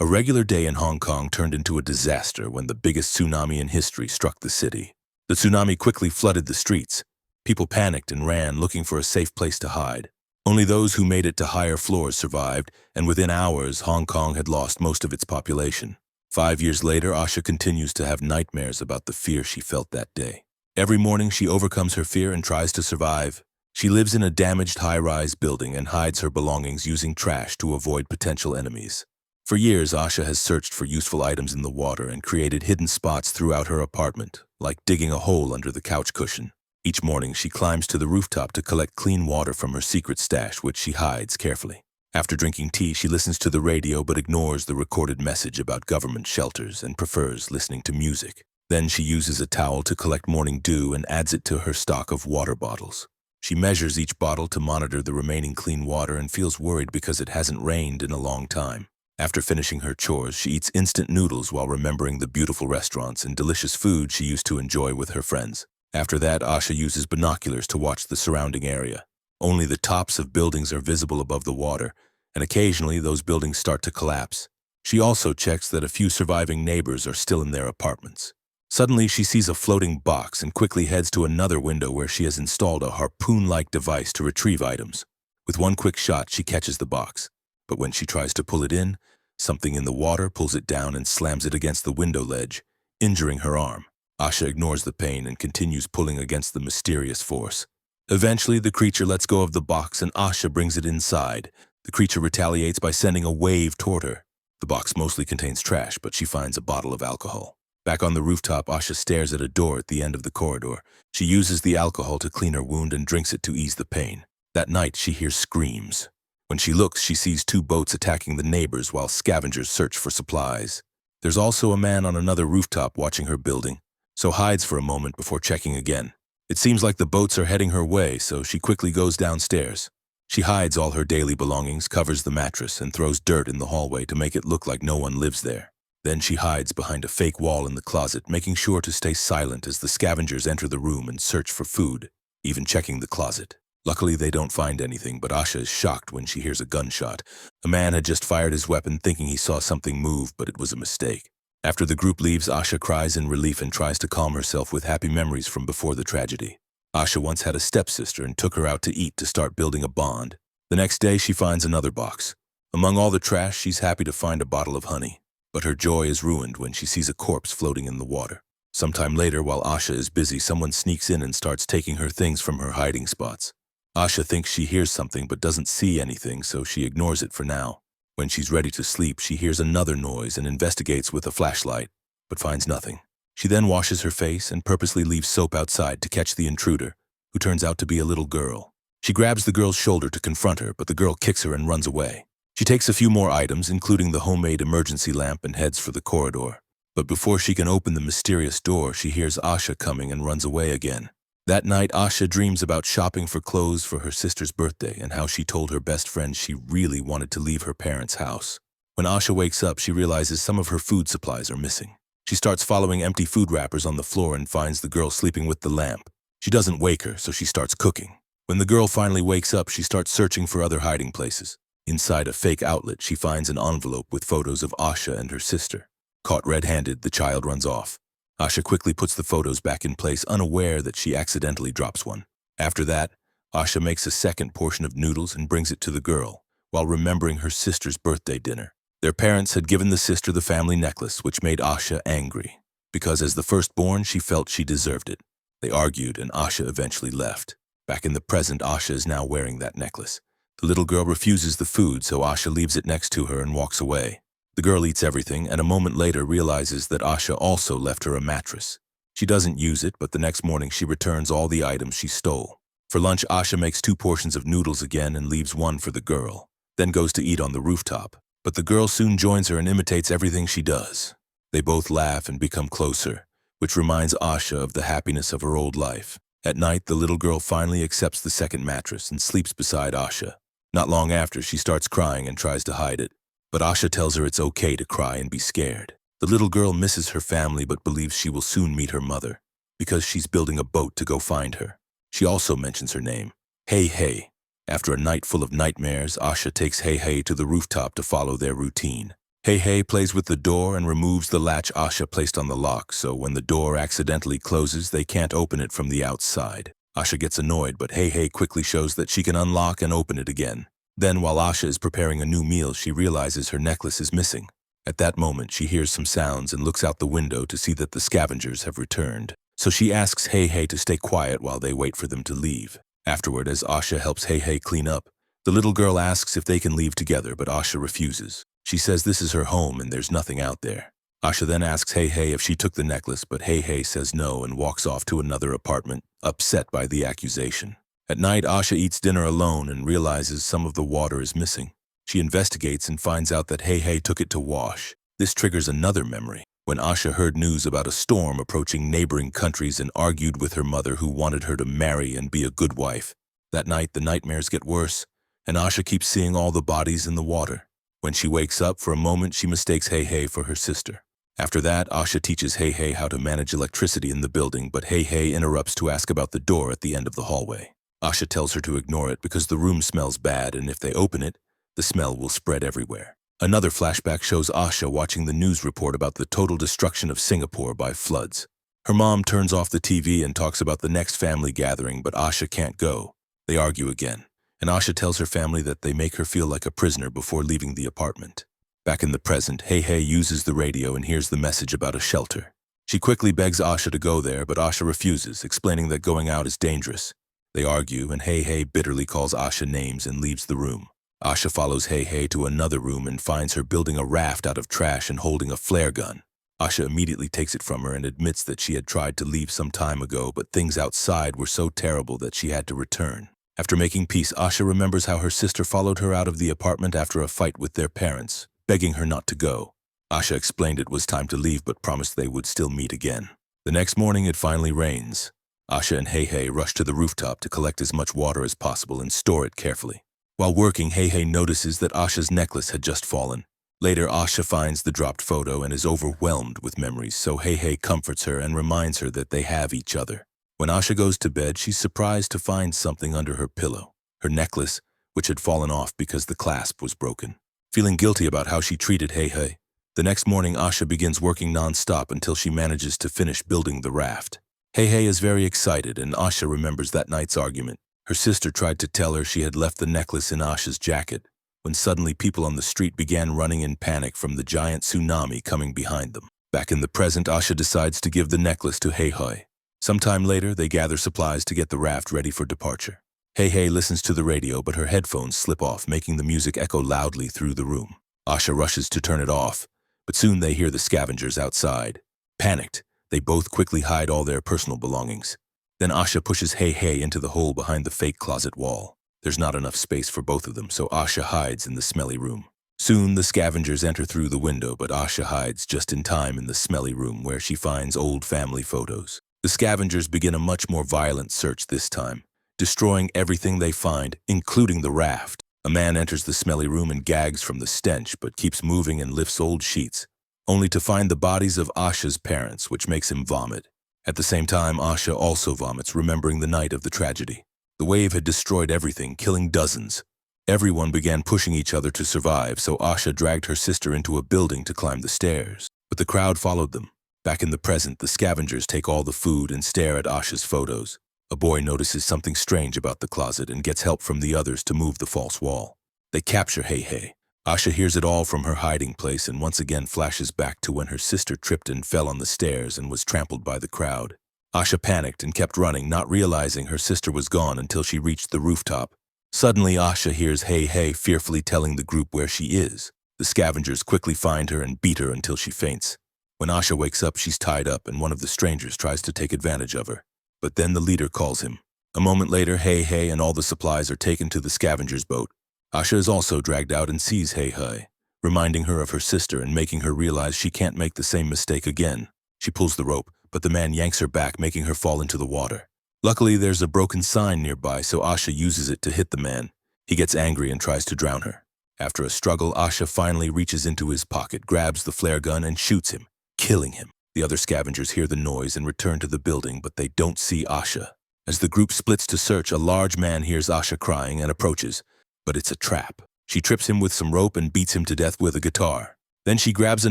A regular day in Hong Kong turned into a disaster when the biggest tsunami in history struck the city. The tsunami quickly flooded the streets. People panicked and ran, looking for a safe place to hide. Only those who made it to higher floors survived, and within hours, Hong Kong had lost most of its population. 5 years later, Asha continues to have nightmares about the fear she felt that day. Every morning, she overcomes her fear and tries to survive. She lives in a damaged high-rise building and hides her belongings using trash to avoid potential enemies. For years, Asha has searched for useful items in the water and created hidden spots throughout her apartment, like digging a hole under the couch cushion. Each morning, she climbs to the rooftop to collect clean water from her secret stash, which she hides carefully. After drinking tea, she listens to the radio but ignores the recorded message about government shelters and prefers listening to music. Then she uses a towel to collect morning dew and adds it to her stock of water bottles. She measures each bottle to monitor the remaining clean water and feels worried because it hasn't rained in a long time. After finishing her chores, she eats instant noodles while remembering the beautiful restaurants and delicious food she used to enjoy with her friends. After that, Asha uses binoculars to watch the surrounding area. Only the tops of buildings are visible above the water, and occasionally those buildings start to collapse. She also checks that a few surviving neighbors are still in their apartments. Suddenly, she sees a floating box and quickly heads to another window where she has installed a harpoon-like device to retrieve items. With one quick shot, she catches the box. But when she tries to pull it in, something in the water pulls it down and slams it against the window ledge, injuring her arm. Asha ignores the pain and continues pulling against the mysterious force. Eventually, the creature lets go of the box and Asha brings it inside. The creature retaliates by sending a wave toward her. The box mostly contains trash, but she finds a bottle of alcohol. Back on the rooftop, Asha stares at a door at the end of the corridor. She uses the alcohol to clean her wound and drinks it to ease the pain. That night, she hears screams. When she looks, she sees 2 boats attacking the neighbors while scavengers search for supplies. There's also a man on another rooftop watching her building, so hides for a moment before checking again. It seems like the boats are heading her way, so she quickly goes downstairs. She hides all her daily belongings, covers the mattress, and throws dirt in the hallway to make it look like no one lives there. Then she hides behind a fake wall in the closet, making sure to stay silent as the scavengers enter the room and search for food, even checking the closet. Luckily, they don't find anything, but Asha is shocked when she hears a gunshot. A man had just fired his weapon thinking he saw something move, but it was a mistake. After the group leaves, Asha cries in relief and tries to calm herself with happy memories from before the tragedy. Asha once had a stepsister and took her out to eat to start building a bond. The next day, she finds another box. Among all the trash, she's happy to find a bottle of honey. But her joy is ruined when she sees a corpse floating in the water. Sometime later, while Asha is busy, someone sneaks in and starts taking her things from her hiding spots. Asha thinks she hears something but doesn't see anything, so she ignores it for now. When she's ready to sleep, she hears another noise and investigates with a flashlight, but finds nothing. She then washes her face and purposely leaves soap outside to catch the intruder, who turns out to be a little girl. She grabs the girl's shoulder to confront her, but the girl kicks her and runs away. She takes a few more items, including the homemade emergency lamp, and heads for the corridor. But before she can open the mysterious door, she hears Asha coming and runs away again. That night, Asha dreams about shopping for clothes for her sister's birthday and how she told her best friend she really wanted to leave her parents' house. When Asha wakes up, she realizes some of her food supplies are missing. She starts following empty food wrappers on the floor and finds the girl sleeping with the lamp. She doesn't wake her, so she starts cooking. When the girl finally wakes up, she starts searching for other hiding places. Inside a fake outlet, she finds an envelope with photos of Asha and her sister. Caught red-handed, the child runs off. Asha quickly puts the photos back in place, unaware that she accidentally drops one. After that, Asha makes a second portion of noodles and brings it to the girl, while remembering her sister's birthday dinner. Their parents had given the sister the family necklace, which made Asha angry, because as the firstborn, she felt she deserved it. They argued, and Asha eventually left. Back in the present, Asha is now wearing that necklace. The little girl refuses the food, so Asha leaves it next to her and walks away. The girl eats everything and a moment later realizes that Asha also left her a mattress. She doesn't use it, but the next morning she returns all the items she stole. For lunch, Asha makes 2 portions of noodles again and leaves one for the girl, then goes to eat on the rooftop. But the girl soon joins her and imitates everything she does. They both laugh and become closer, which reminds Asha of the happiness of her old life. At night, the little girl finally accepts the second mattress and sleeps beside Asha. Not long after, she starts crying and tries to hide it. But Asha tells her it's okay to cry and be scared. The little girl misses her family but believes she will soon meet her mother, because she's building a boat to go find her. She also mentions her name, Hei Hei. After a night full of nightmares, Asha takes Hei Hei to the rooftop to follow their routine. Hei Hei plays with the door and removes the latch Asha placed on the lock, so when the door accidentally closes, they can't open it from the outside. Asha gets annoyed, but Hei Hei quickly shows that she can unlock and open it again. Then, while Asha is preparing a new meal, she realizes her necklace is missing. At that moment, she hears some sounds and looks out the window to see that the scavengers have returned. So she asks Hei Hei to stay quiet while they wait for them to leave. Afterward, as Asha helps Hei Hei clean up, the little girl asks if they can leave together, but Asha refuses. She says this is her home and there's nothing out there. Asha then asks Hei Hei if she took the necklace, but Hei Hei says no and walks off to another apartment, upset by the accusation. At night, Asha eats dinner alone and realizes some of the water is missing. She investigates and finds out that Hei Hei took it to wash. This triggers another memory, when Asha heard news about a storm approaching neighboring countries and argued with her mother who wanted her to marry and be a good wife. That night, the nightmares get worse, and Asha keeps seeing all the bodies in the water. When she wakes up, for a moment she mistakes Hei Hei for her sister. After that, Asha teaches Hei Hei how to manage electricity in the building, but Hei Hei interrupts to ask about the door at the end of the hallway. Asha tells her to ignore it because the room smells bad, and if they open it, the smell will spread everywhere. Another flashback shows Asha watching the news report about the total destruction of Singapore by floods. Her mom turns off the TV and talks about the next family gathering, but Asha can't go. They argue again, and Asha tells her family that they make her feel like a prisoner before leaving the apartment. Back in the present, Hei Hei uses the radio and hears the message about a shelter. She quickly begs Asha to go there, but Asha refuses, explaining that going out is dangerous. They argue, and Hei Hei bitterly calls Asha names and leaves the room. Asha follows Hei Hei to another room and finds her building a raft out of trash and holding a flare gun. Asha immediately takes it from her and admits that she had tried to leave some time ago, but things outside were so terrible that she had to return. After making peace, Asha remembers how her sister followed her out of the apartment after a fight with their parents, begging her not to go. Asha explained it was time to leave but promised they would still meet again. The next morning, it finally rains. Asha and Hei Hei rush to the rooftop to collect as much water as possible and store it carefully. While working, Hei Hei notices that Asha's necklace had just fallen. Later, Asha finds the dropped photo and is overwhelmed with memories, so Hei Hei comforts her and reminds her that they have each other. When Asha goes to bed, she's surprised to find something under her pillow, her necklace, which had fallen off because the clasp was broken. Feeling guilty about how she treated Hei Hei, the next morning Asha begins working non-stop until she manages to finish building the raft. Hei Hei is very excited, and Asha remembers that night's argument. Her sister tried to tell her she had left the necklace in Asha's jacket, when suddenly people on the street began running in panic from the giant tsunami coming behind them. Back in the present, Asha decides to give the necklace to Hei Hei. Sometime later, they gather supplies to get the raft ready for departure. Hei Hei listens to the radio, but her headphones slip off, making the music echo loudly through the room. Asha rushes to turn it off, but soon they hear the scavengers outside. Panicked, they both quickly hide all their personal belongings. Then Asha pushes Hei Hei into the hole behind the fake closet wall. There's not enough space for both of them, so Asha hides in the smelly room. Soon, the scavengers enter through the window, but Asha hides just in time in the smelly room where she finds old family photos. The scavengers begin a much more violent search this time, destroying everything they find, including the raft. A man enters the smelly room and gags from the stench, but keeps moving and lifts old sheets, only to find the bodies of Asha's parents, which makes him vomit. At the same time, Asha also vomits, remembering the night of the tragedy. The wave had destroyed everything, killing dozens. Everyone began pushing each other to survive, so Asha dragged her sister into a building to climb the stairs. But the crowd followed them. Back in the present, the scavengers take all the food and stare at Asha's photos. A boy notices something strange about the closet and gets help from the others to move the false wall. They capture Hei Hei. Asha hears it all from her hiding place and once again flashes back to when her sister tripped and fell on the stairs and was trampled by the crowd. Asha panicked and kept running, not realizing her sister was gone until she reached the rooftop. Suddenly, Asha hears Hei Hei fearfully telling the group where she is. The scavengers quickly find her and beat her until she faints. When Asha wakes up, she's tied up and one of the strangers tries to take advantage of her. But then the leader calls him. A moment later, Hei Hei and all the supplies are taken to the scavenger's boat. Asha is also dragged out and sees Hei Hei, reminding her of her sister and making her realize she can't make the same mistake again. She pulls the rope, but the man yanks her back, making her fall into the water. Luckily, there's a broken sign nearby, so Asha uses it to hit the man. He gets angry and tries to drown her. After a struggle, Asha finally reaches into his pocket, grabs the flare gun, and shoots him, killing him. The other scavengers hear the noise and return to the building, but they don't see Asha. As the group splits to search, a large man hears Asha crying and approaches, but it's a trap. She trips him with some rope and beats him to death with a guitar. Then she grabs a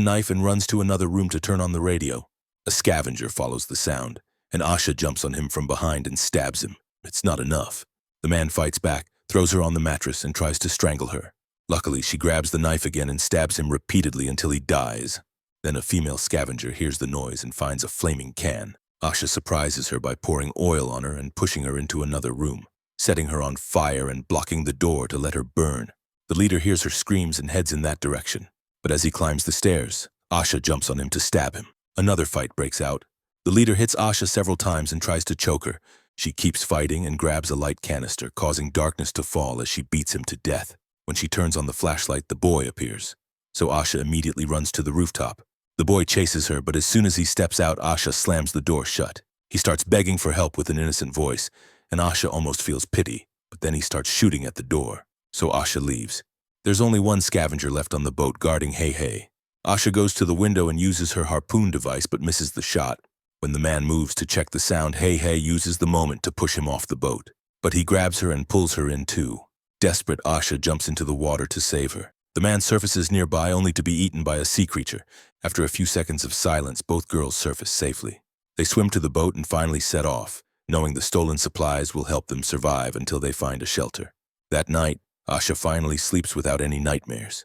knife and runs to another room to turn on the radio. A scavenger follows the sound, and Asha jumps on him from behind and stabs him. It's not enough. The man fights back, throws her on the mattress, and tries to strangle her. Luckily, she grabs the knife again and stabs him repeatedly until he dies. Then a female scavenger hears the noise and finds a flaming can. Asha surprises her by pouring oil on her and pushing her into another room, setting her on fire and blocking the door to let her burn. The leader hears her screams and heads in that direction. But as he climbs the stairs, Asha jumps on him to stab him. Another fight breaks out. The leader hits Asha several times and tries to choke her. She keeps fighting and grabs a light canister, causing darkness to fall as she beats him to death. When she turns on the flashlight, the boy appears. So Asha immediately runs to the rooftop. The boy chases her, but as soon as he steps out, Asha slams the door shut. He starts begging for help with an innocent voice, and Asha almost feels pity, but then he starts shooting at the door. So Asha leaves. There's only one scavenger left on the boat guarding Hei Hei. Asha goes to the window and uses her harpoon device but misses the shot. When the man moves to check the sound, Hei Hei uses the moment to push him off the boat. But he grabs her and pulls her in too. Desperate, Asha jumps into the water to save her. The man surfaces nearby only to be eaten by a sea creature. After a few seconds of silence, both girls surface safely. They swim to the boat and finally set off, knowing the stolen supplies will help them survive until they find a shelter. That night, Asha finally sleeps without any nightmares.